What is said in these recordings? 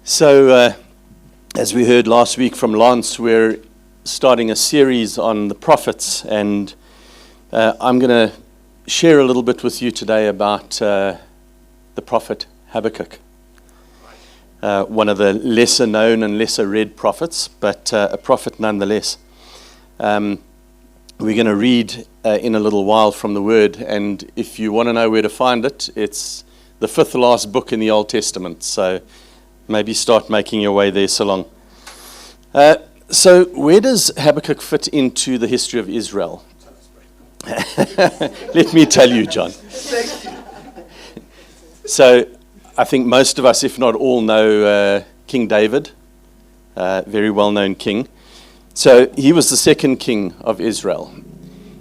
So, as we heard last week from Lance, we're starting a series on the prophets, and I'm going to share a little bit with you today about the prophet Habakkuk, one of the lesser known and lesser read prophets, but a prophet nonetheless. We're going to read in a little while from the Word, and if you want to know where to find it, it's the fifth last book in the Old Testament, so maybe start making your way there so long. So where does Habakkuk fit into the history of Israel? Let me tell you, John. So I think most of us, if not all, know King David, very well-known king. So he was the second king of Israel.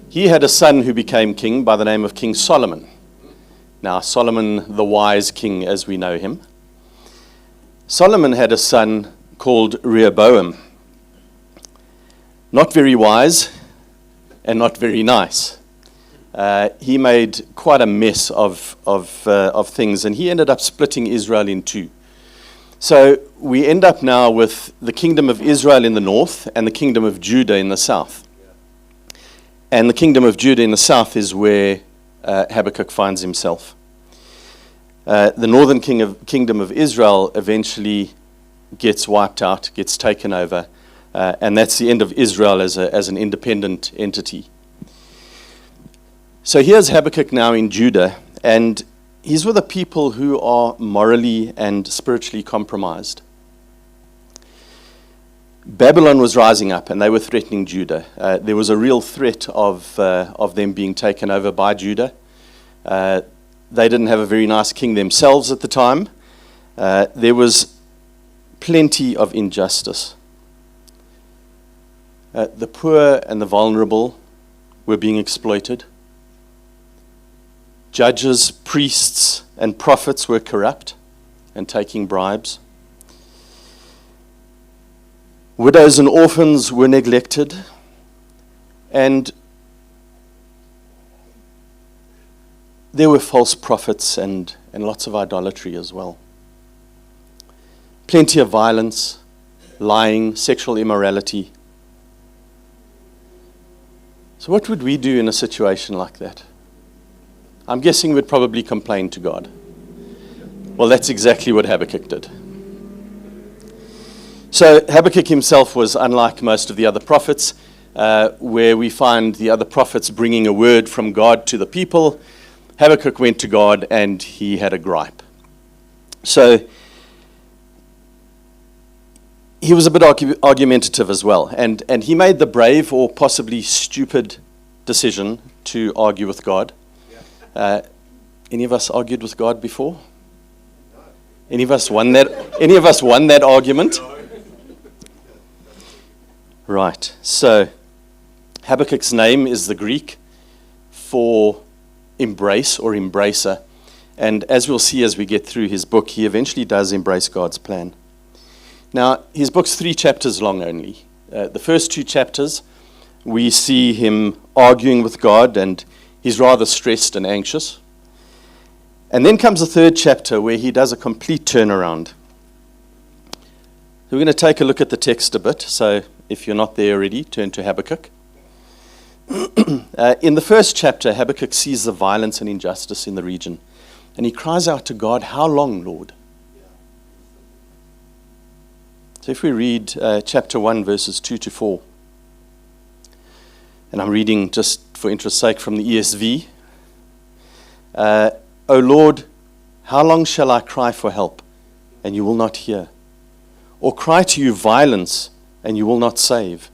He had a son who became king by the name of King Solomon. Now, Solomon, the wise king as we know him. Solomon had a son called Rehoboam. Not very wise and not very nice. He made quite a mess of things, and he ended up splitting Israel in two. So we end up now with the kingdom of Israel in the north and the kingdom of Judah in the south. And the kingdom of Judah in the south is where Habakkuk finds himself. The northern kingdom of Israel eventually gets wiped out, gets taken over, and that's the end of Israel as an independent entity. So here's Habakkuk now in Judah, and he's with a people who are morally and spiritually compromised. Babylon was rising up, and they were threatening Judah. There was a real threat of them being taken over by Judah. They didn't have a very nice king themselves at the time. There was plenty of injustice. The poor and the vulnerable were being exploited. Judges, priests, and prophets were corrupt and taking bribes. Widows and orphans were neglected, and there were false prophets and lots of idolatry as well. Plenty of violence, lying, sexual immorality. So what would we do in a situation like that? I'm guessing we'd probably complain to God. Well, that's exactly what Habakkuk did. So Habakkuk himself was unlike most of the other prophets, where we find the other prophets bringing a word from God to the people. Habakkuk went to God and he had a gripe. So he was a bit argumentative as well, and he made the brave or possibly stupid decision to argue with God. Any of us argued with God before? Any of us won that argument? Right. So Habakkuk's name is the Greek for embrace or embracer. And as we'll see as we get through his book, he eventually does embrace God's plan. Now, his book's 3 chapters long only. The first 2 chapters, we see him arguing with God, and he's rather stressed and anxious. And then comes the 3rd chapter where he does a complete turnaround. So we're going to take a look at the text a bit. So if you're not there already, turn to Habakkuk. In the first chapter, Habakkuk sees the violence and injustice in the region. And he cries out to God, "How long, Lord?" So if we read chapter 1, verses 2 to 4. And I'm reading just for interest's sake from the ESV. "O Lord, how long shall I cry for help, and you will not hear? Or cry to you violence, and you will not save?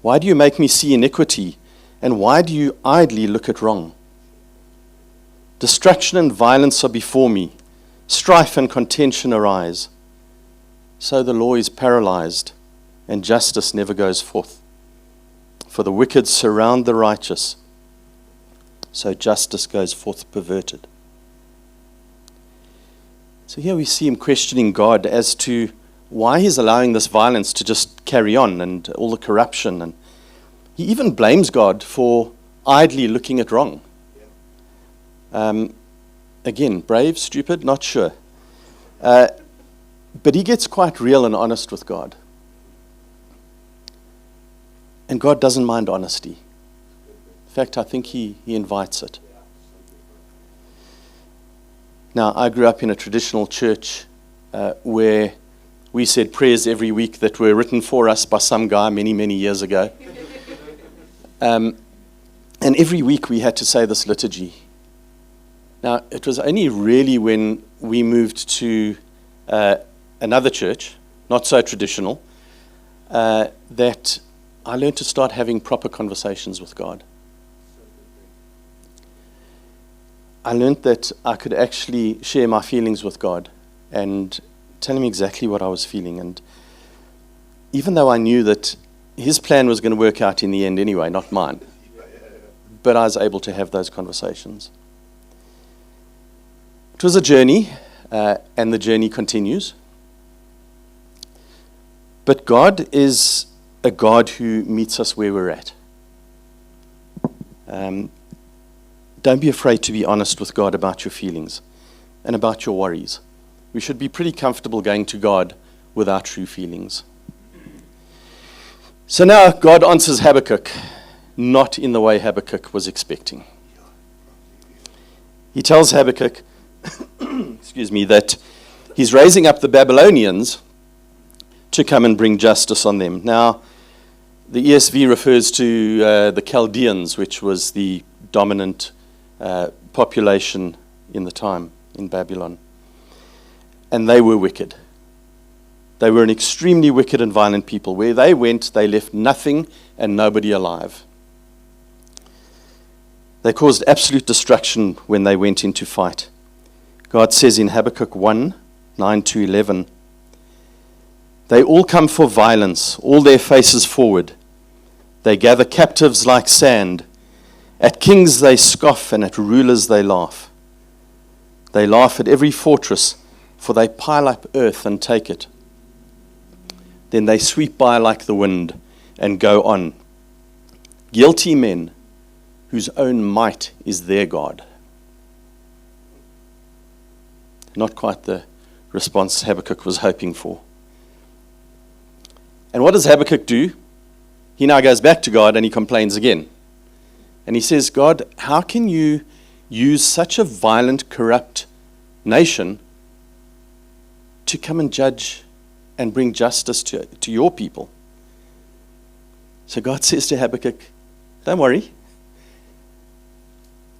Why do you make me see iniquity, and why do you idly look at wrong? Destruction and violence are before me, strife and contention arise. So the law is paralyzed, and justice never goes forth. For the wicked surround the righteous, so justice goes forth perverted." So here we see him questioning God as to why he's allowing this violence to just carry on and all the corruption. And he even blames God for idly looking at wrong. Again, brave, stupid, not sure. But he gets quite real and honest with God. And God doesn't mind honesty. In fact, I think he invites it. Now, I grew up in a traditional church where we said prayers every week that were written for us by some guy many, many years ago. And every week we had to say this liturgy. Now, it was only really when we moved to another church, not so traditional, that I learned to start having proper conversations with God. I learned that I could actually share my feelings with God and tell him exactly what I was feeling. And even though I knew that his plan was going to work out in the end anyway, not mine, but I was able to have those conversations. It was a journey, and the journey continues. But God is a God who meets us where we're at. Don't be afraid to be honest with God about your feelings and about your worries. We should be pretty comfortable going to God with our true feelings. So now God answers Habakkuk, not in the way Habakkuk was expecting. He tells Habakkuk, that he's raising up the Babylonians to come and bring justice on them. Now, the ESV refers to the Chaldeans, which was the dominant population in the time in Babylon. And they were wicked. They were an extremely wicked and violent people. Where they went, they left nothing and nobody alive. They caused absolute destruction when they went into fight. God says in Habakkuk 1, 9-11, they all come for violence, all their faces forward. They gather captives like sand. At kings they scoff, and at rulers they laugh. They laugh at every fortress, for they pile up earth and take it. Then they sweep by like the wind and go on. Guilty men whose own might is their God. Not quite the response Habakkuk was hoping for. And what does Habakkuk do? He now goes back to God and he complains again. And he says, God, how can you use such a violent, corrupt nation to come and judge and bring justice to your people? So God says to Habakkuk, don't worry.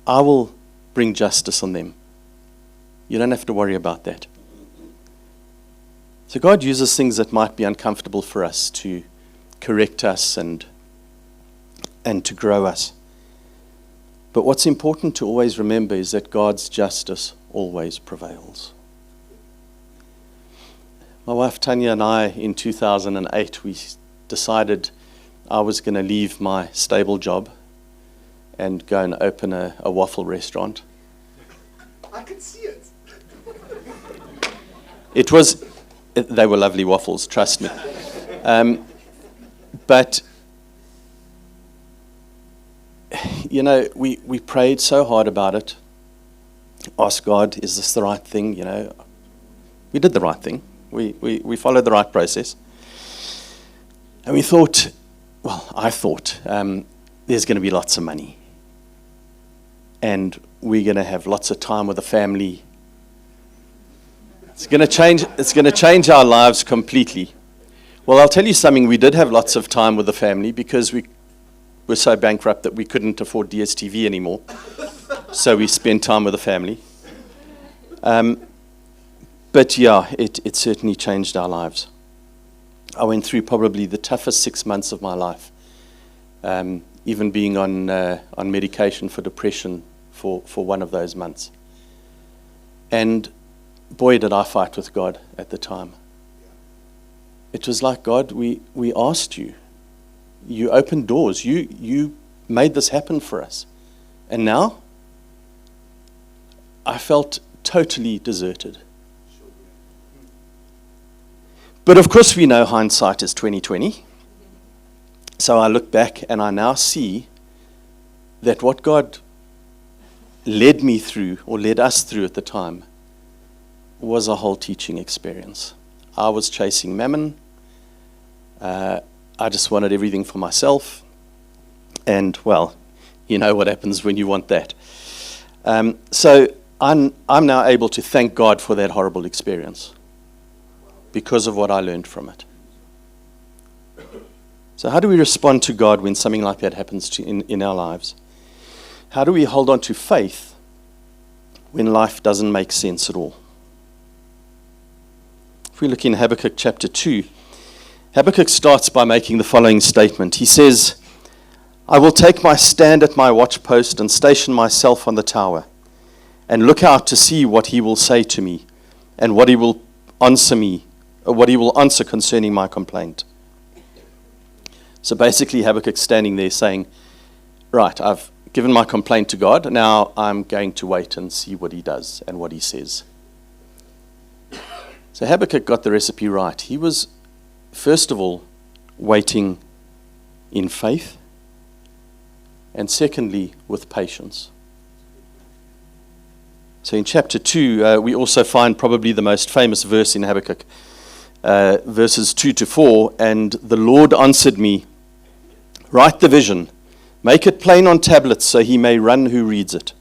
I will bring justice on them. You don't have to worry about that. So God uses things that might be uncomfortable for us to correct us and to grow us. But what's important to always remember is that God's justice always prevails. My wife Tanya and I, in 2008, we decided I was going to leave my stable job and go and open a waffle restaurant. I can see it. They were lovely waffles, trust me. But, you know, we prayed so hard about it. Asked God, is this the right thing? You know, we did the right thing. We followed the right process. And we thought, I thought, there's going to be lots of money. And we're going to have lots of time with the family. It's going to change our lives completely. Well, I'll tell you something. We did have lots of time with the family because we were so bankrupt that we couldn't afford DSTV anymore. So we spent time with the family. But yeah, it certainly changed our lives. I went through probably the toughest 6 months of my life, even being on medication for depression for one of those months. And boy, did I fight with God at the time. It was like, God, we asked you. You opened doors. You made this happen for us. And now, I felt totally deserted. But of course we know hindsight is 20/20. So I look back and I now see that what God led me through, or led us through at the time, was a whole teaching experience. I was chasing mammon. I just wanted everything for myself. And, well, you know what happens when you want that. So I'm now able to thank God for that horrible experience because of what I learned from it. So how do we respond to God when something like that happens in our lives? How do we hold on to faith when life doesn't make sense at all? If we look in Habakkuk chapter 2, Habakkuk starts by making the following statement. He says, I will take my stand at my watchpost and station myself on the tower and look out to see what he will say to me and what he will answer concerning my complaint. So basically Habakkuk's standing there saying, right, I've given my complaint to God, now I'm going to wait and see what he does and what he says. So Habakkuk got the recipe right. He was, first of all, waiting in faith, and secondly, with patience. So in chapter 2, we also find probably the most famous verse in Habakkuk, verses 2 to 4, and the Lord answered me, write the vision, make it plain on tablets so he may run who reads it.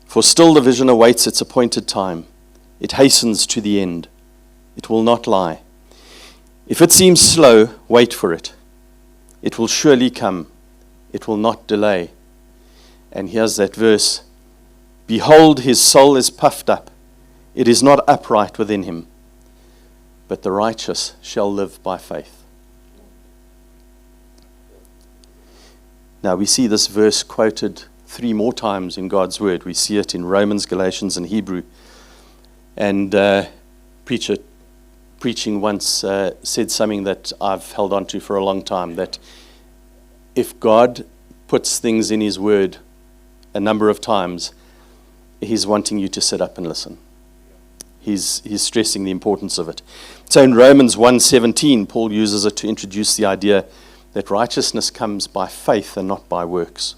For still the vision awaits its appointed time. It hastens to the end. It will not lie. If it seems slow, wait for it. It will surely come. It will not delay. And here's that verse. Behold, his soul is puffed up. It is not upright within him. But the righteous shall live by faith. Now we see this verse quoted 3 more times in God's word. We see it in Romans, Galatians, and Hebrew. And preaching once said something that I've held on to for a long time, that if God puts things in his word a number of times, he's wanting you to sit up and listen. He's stressing the importance of it. So in Romans 1:17, Paul uses it to introduce the idea that righteousness comes by faith and not by works.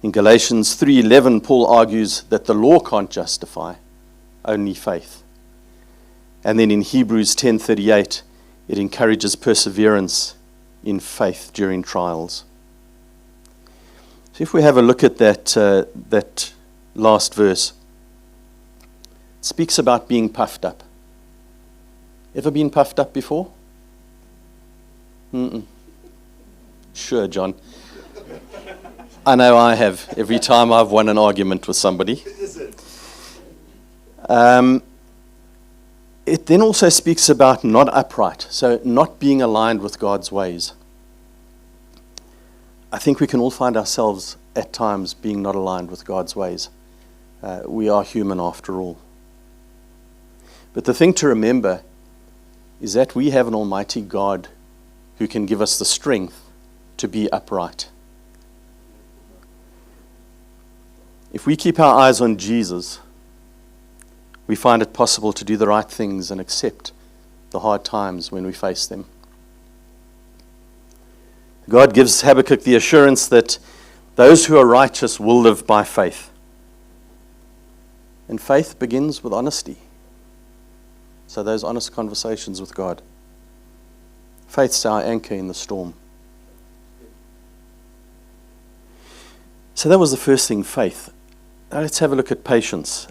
In Galatians 3:11, Paul argues that the law can't justify, only faith. And then in Hebrews 10:38, it encourages perseverance in faith during trials. So if we have a look at that last verse, it speaks about being puffed up. Ever been puffed up before? Sure, John. I know I have, every time I've won an argument with somebody. It then also speaks about not upright, so not being aligned with God's ways. I think we can all find ourselves at times being not aligned with God's ways. We are human after all. But the thing to remember is that we have an almighty God who can give us the strength to be upright. If we keep our eyes on Jesus, we find it possible to do the right things and accept the hard times when we face them. God gives Habakkuk the assurance that those who are righteous will live by faith. And faith begins with honesty. So those honest conversations with God. Faith's our anchor in the storm. So that was the first thing, faith. Now let's have a look at patience.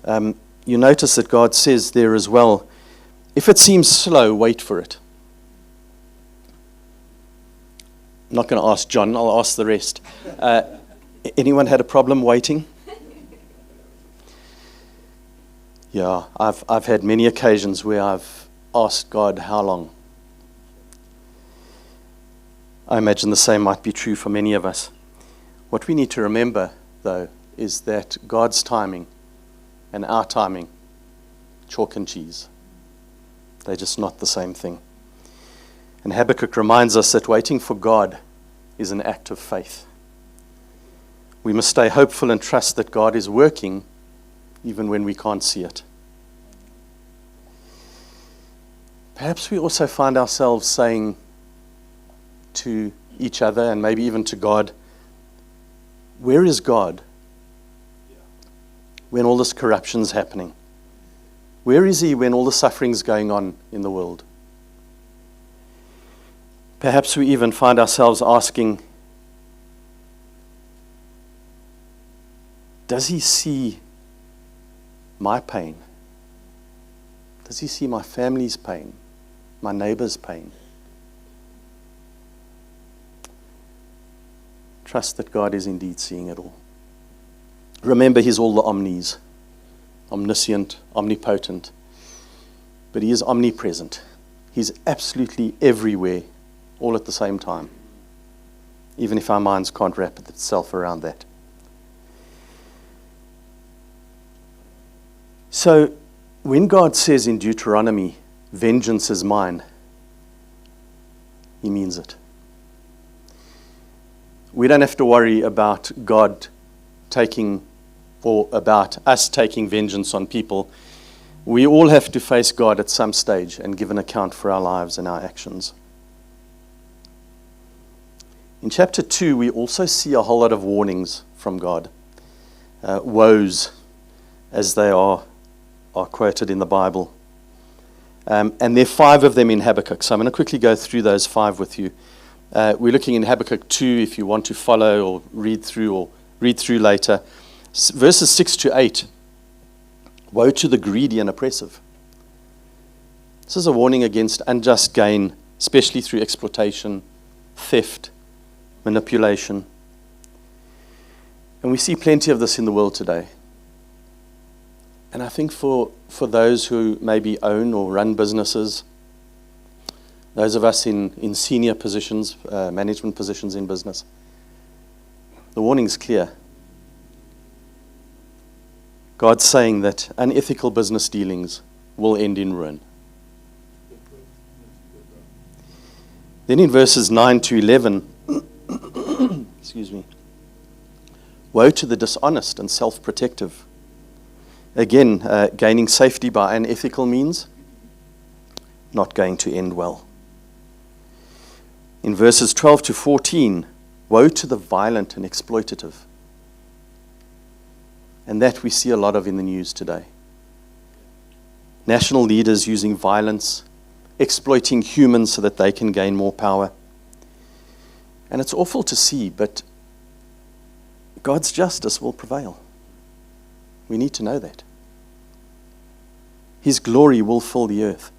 You notice that God says there as well, if it seems slow, wait for it. I'm not going to ask John, I'll ask the rest. Anyone had a problem waiting? Yeah, I've had many occasions where I've asked God, how long? I imagine the same might be true for many of us. What we need to remember, though, is that God's timing and our timing, chalk and cheese. They're just not the same thing. And Habakkuk reminds us that waiting for God is an act of faith. We must stay hopeful and trust that God is working even when we can't see it. Perhaps we also find ourselves saying to each other and maybe even to God, where is God when all this corruption's happening? Where is he when all the suffering's going on in the world? Perhaps we even find ourselves asking, does he see my pain? Does he see my family's pain? My neighbor's pain? Trust that God is indeed seeing it all. Remember, he's all the omnis, omniscient, omnipotent, but he is omnipresent. He's absolutely everywhere, all at the same time, even if our minds can't wrap itself around that. So, when God says in Deuteronomy, vengeance is mine, he means it. We don't have to worry about God taking, or about us taking vengeance on people. We all have to face God at some stage and give an account for our lives and our actions. In chapter 2, we also see a whole lot of warnings from God. Woes, as they are quoted in the Bible. And there are 5 of them in Habakkuk. So I'm going to quickly go through those 5 with you. We're looking in Habakkuk 2 if you want to follow or read through later. Verses 6 to 8. Woe to the greedy and oppressive. This is a warning against unjust gain, especially through exploitation, theft, manipulation. And we see plenty of this in the world today. And I think for those who maybe own or run businesses, those of us in senior positions, management positions in business, the warning is clear. God's saying that unethical business dealings will end in ruin. Then in verses 9 to 11, excuse me, woe to the dishonest and self-protective. Again, gaining safety by unethical means, not going to end well. In verses 12 to 14, woe to the violent and exploitative. And that we see a lot of in the news today. National leaders using violence, exploiting humans so that they can gain more power. And it's awful to see, but God's justice will prevail. We need to know that. His glory will fill the earth.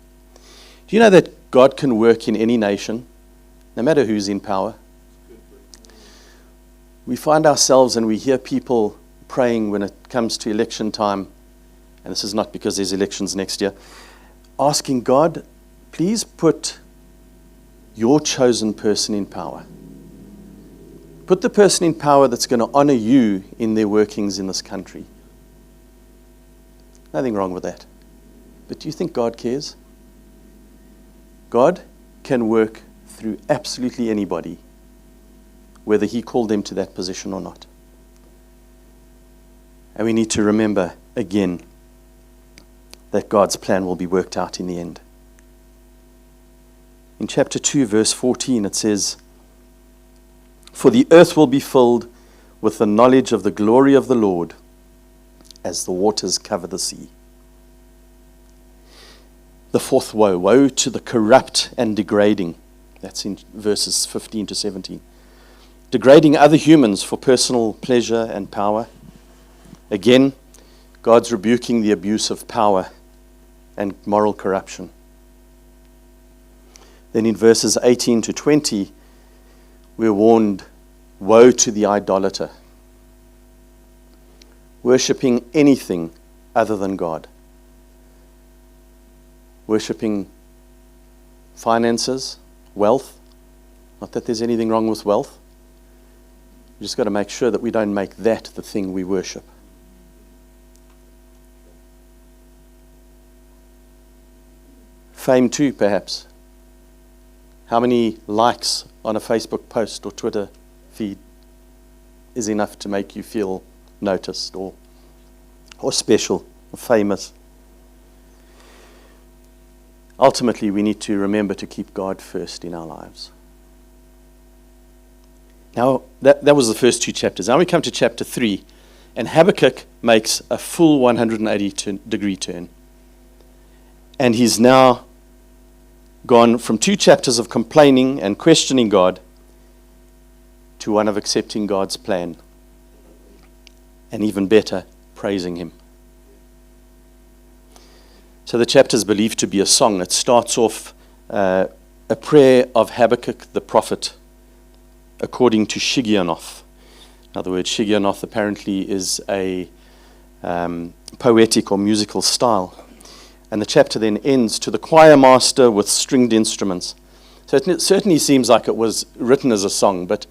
Do you know that God can work in any nation, no matter who's in power? We find ourselves and we hear people praying when it comes to election time, and this is not because there's elections next year, asking God, please put your chosen person in power. Put the person in power that's going to honor you in their workings in this country. Nothing wrong with that. But do you think God cares? God can work through absolutely anybody, whether he called them to that position or not. And we need to remember again that God's plan will be worked out in the end. In chapter 2, verse 14, it says, "For the earth will be filled with the knowledge of the glory of the Lord as the waters cover the sea." The fourth woe, woe to the corrupt and degrading. That's in verses 15 to 17. Degrading other humans for personal pleasure and power. Again, God's rebuking the abuse of power and moral corruption. Then in verses 18 to 20, we're warned, woe to the idolater, worshipping anything other than God. Worshipping finances, wealth. Not that there's anything wrong with wealth. We just got to make sure that we don't make that the thing we worship. Fame too, perhaps. How many likes on a Facebook post or Twitter feed is enough to make you feel noticed or special or famous? Ultimately, we need to remember to keep God first in our lives. Now, that was the first 2 chapters. Now we come to chapter 3, and Habakkuk makes a full 180-degree turn. And he's now gone from 2 chapters of complaining and questioning God to one of accepting God's plan. And even better, praising him. So the chapter is believed to be a song. It starts off a prayer of Habakkuk the prophet, according to Shigionoth. In other words, Shigionoth apparently is a poetic or musical style. And the chapter then ends to the choir master with stringed instruments. So it certainly seems like it was written as a song, but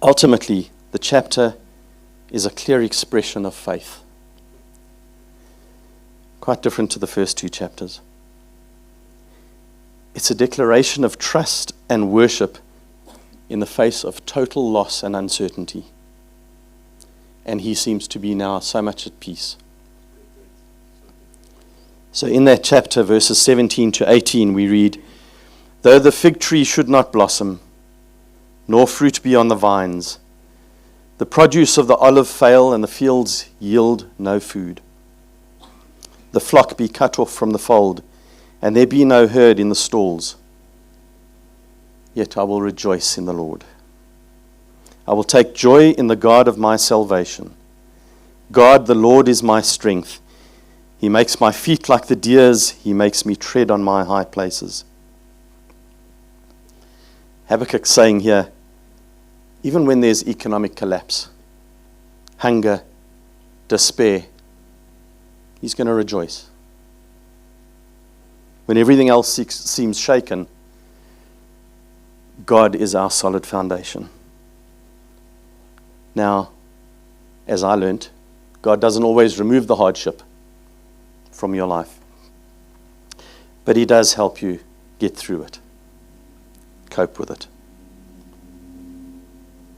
ultimately the chapter is a clear expression of faith. Quite different to the first 2 chapters. It's a declaration of trust and worship in the face of total loss and uncertainty. And he seems to be now so much at peace. So in that chapter, verses 17 to 18, we read, "Though the fig tree should not blossom, nor fruit be on the vines, the produce of the olive fail, and the fields yield no food. The flock be cut off from the fold, and there be no herd in the stalls. Yet I will rejoice in the Lord. I will take joy in the God of my salvation. God, the Lord, is my strength. He makes my feet like the deer's. He makes me tread on my high places." Habakkuk's saying here, even when there's economic collapse, hunger, despair, he's going to rejoice. When everything else seems shaken, God is our solid foundation. Now, as I learned, God doesn't always remove the hardship from your life, but he does help you get through it, cope with it,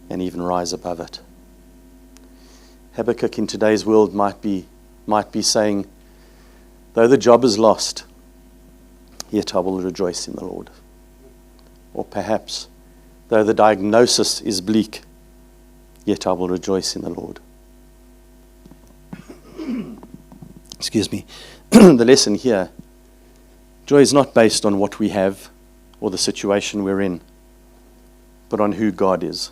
and even rise above it. Habakkuk in today's world might be saying, though the job is lost, yet I will rejoice in the Lord. Or perhaps, though the diagnosis is bleak, yet I will rejoice in the Lord. Excuse me. The lesson here, joy is not based on what we have or the situation we're in, but on who God is.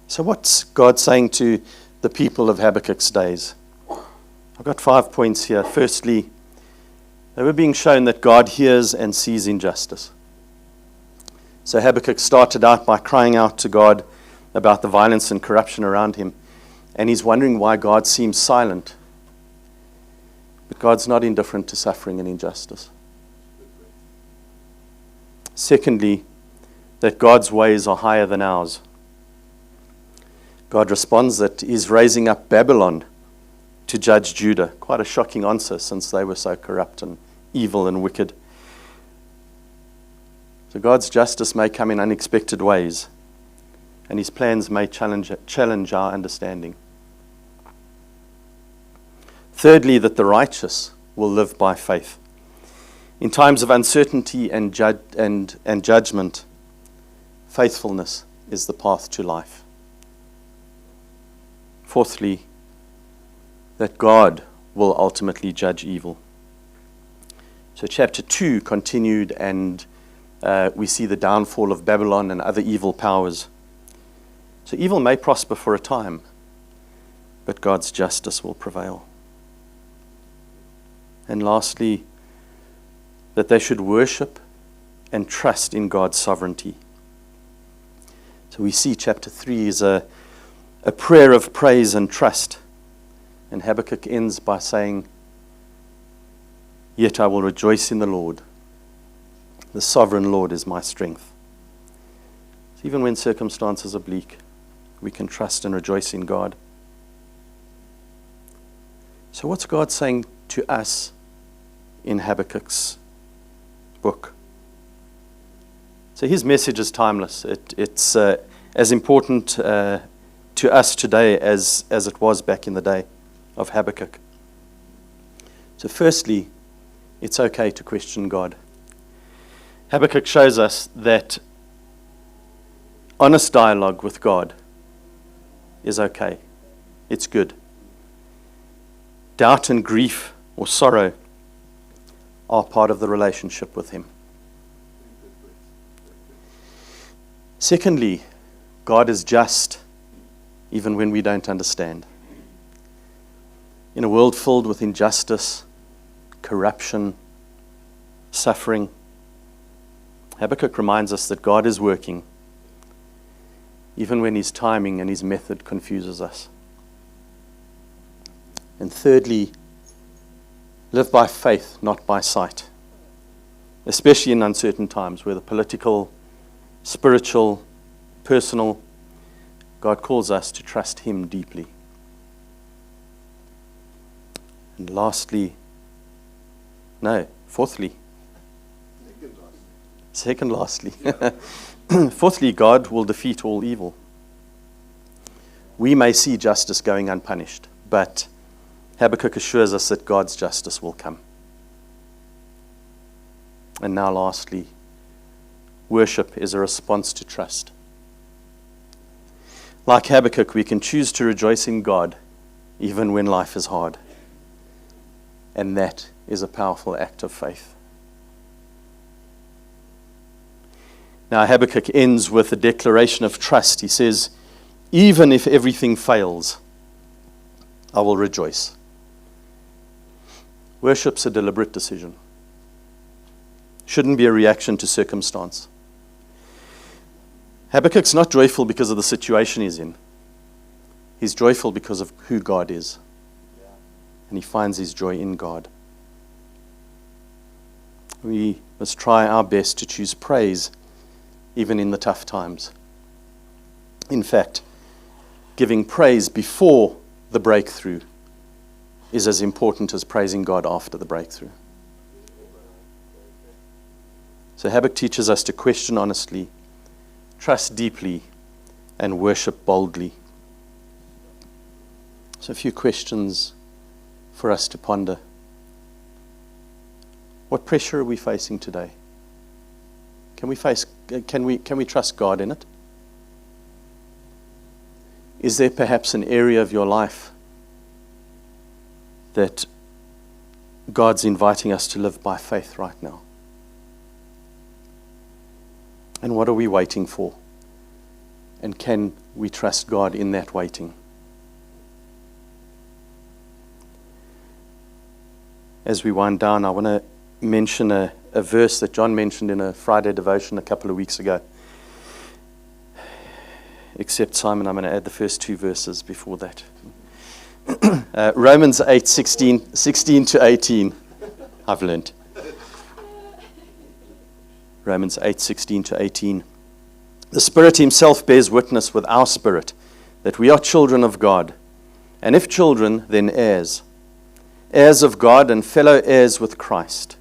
So what's God saying to the people of Habakkuk's days? I've got 5 points here. Firstly, they were being shown that God hears and sees injustice. So Habakkuk started out by crying out to God about the violence and corruption around him, and he's wondering why God seems silent. But God's not indifferent to suffering and injustice. Secondly, that God's ways are higher than ours. God responds that he's raising up Babylon to judge Judah. Quite a shocking answer, since they were so corrupt and evil and wicked. So God's justice may come in unexpected ways, and his plans may challenge our understanding. Thirdly, that the righteous will live by faith. In times of uncertainty and judgment, faithfulness is the path to life. Fourthly, that God will ultimately judge evil. So chapter 2 continued, and we see the downfall of Babylon and other evil powers. So evil may prosper for a time, but God's justice will prevail. And lastly, that they should worship and trust in God's sovereignty. So we see chapter 3 is a prayer of praise and trust. And Habakkuk ends by saying, "Yet I will rejoice in the Lord. The sovereign Lord is my strength." So even when circumstances are bleak, we can trust and rejoice in God. So what's God saying to us in Habakkuk's book? So his message is timeless. It's as important to us today as it was back in the day of Habakkuk. So firstly, it's okay to question God. Habakkuk shows us that honest dialogue with God is okay. It's good. Doubt and grief or sorrow are part of the relationship with Him. Secondly, God is just even when we don't understand. In a world filled with injustice, corruption, suffering, Habakkuk reminds us that God is working even when His timing and His method confuses us. And thirdly, live by faith, not by sight, especially in uncertain times, whether political, spiritual, personal. God calls us to trust Him deeply. And fourthly, fourthly, God will defeat all evil. We may see justice going unpunished, but Habakkuk assures us that God's justice will come. And now lastly, worship is a response to trust. Like Habakkuk, we can choose to rejoice in God even when life is hard. And that is a powerful act of faith. Now Habakkuk ends with a declaration of trust. He says, even if everything fails, I will rejoice. Worship's a deliberate decision. Shouldn't be a reaction to circumstance. Habakkuk's not joyful because of the situation he's in. He's joyful because of who God is. And he finds his joy in God. We must try our best to choose praise even in the tough times. In fact, giving praise before the breakthrough is as important as praising God after the breakthrough. So Habakkuk teaches us to question honestly, trust deeply, and worship boldly. So a few questions for us to ponder. What pressure are we facing today? Can we trust God in it? Is there perhaps an area of your life that God's inviting us to live by faith right now? And what are we waiting for? And can we trust God in that waiting? As we wind down, I want to mention a verse that John mentioned in a Friday devotion a couple of weeks ago. Except, Simon, I'm going to add the first two verses before that. Romans 8, 16 to 18. I've learned. Romans 8, 16 to 18. The Spirit Himself bears witness with our spirit that we are children of God. And if children, then heirs. Heirs of God and fellow heirs with Christ,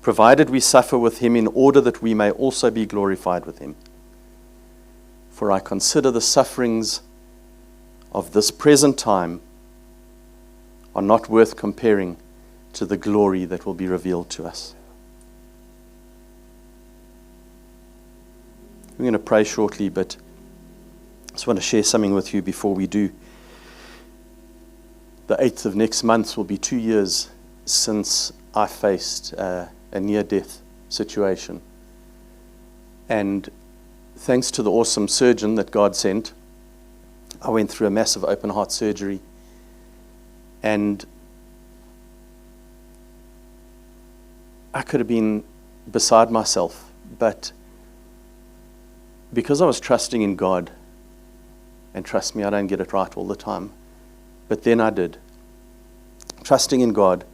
provided we suffer with Him in order that we may also be glorified with Him. For I consider the sufferings of this present time are not worth comparing to the glory that will be revealed to us. We're going to pray shortly, but I just want to share something with you before we do. The 8th of next month will be 2 years since I faced a near-death situation. And thanks to the awesome surgeon that God sent, I went through a massive open heart surgery. And I could have been beside myself, but because I was trusting in God, and trust me, I don't get it right all the time, but then I did. Trusting in God,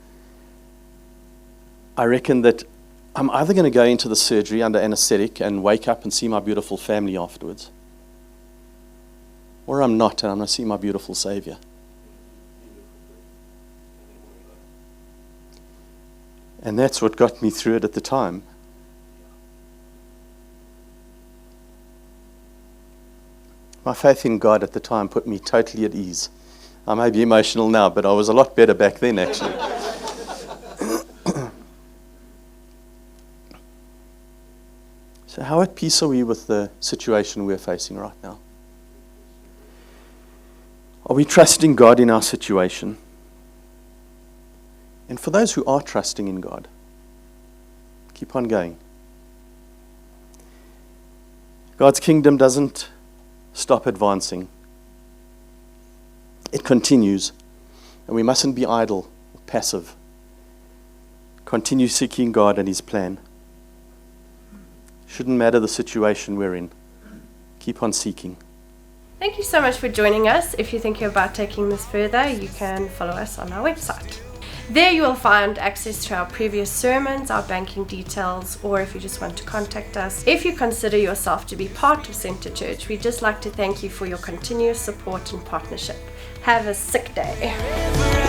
I reckon that I'm either going to go into the surgery under anesthetic and wake up and see my beautiful family afterwards, or I'm not, and I'm going to see my beautiful Savior. And that's what got me through it at the time. My faith in God at the time put me totally at ease. I may be emotional now, but I was a lot better back then, actually. So how at peace are we with the situation we're facing right now? Are we trusting God in our situation? And for those who are trusting in God, keep on going. God's kingdom doesn't stop advancing. It continues, and we mustn't be idle or passive. Continue seeking God and His plan. Shouldn't matter the situation we're in. Keep on seeking. Thank you so much for joining us. If you're thinking about taking this further, you can follow us on our website. There you will find access to our previous sermons, our banking details, or if you just want to contact us. If you consider yourself to be part of Center Church, we'd just like to thank you for your continuous support and partnership. Have a sick day.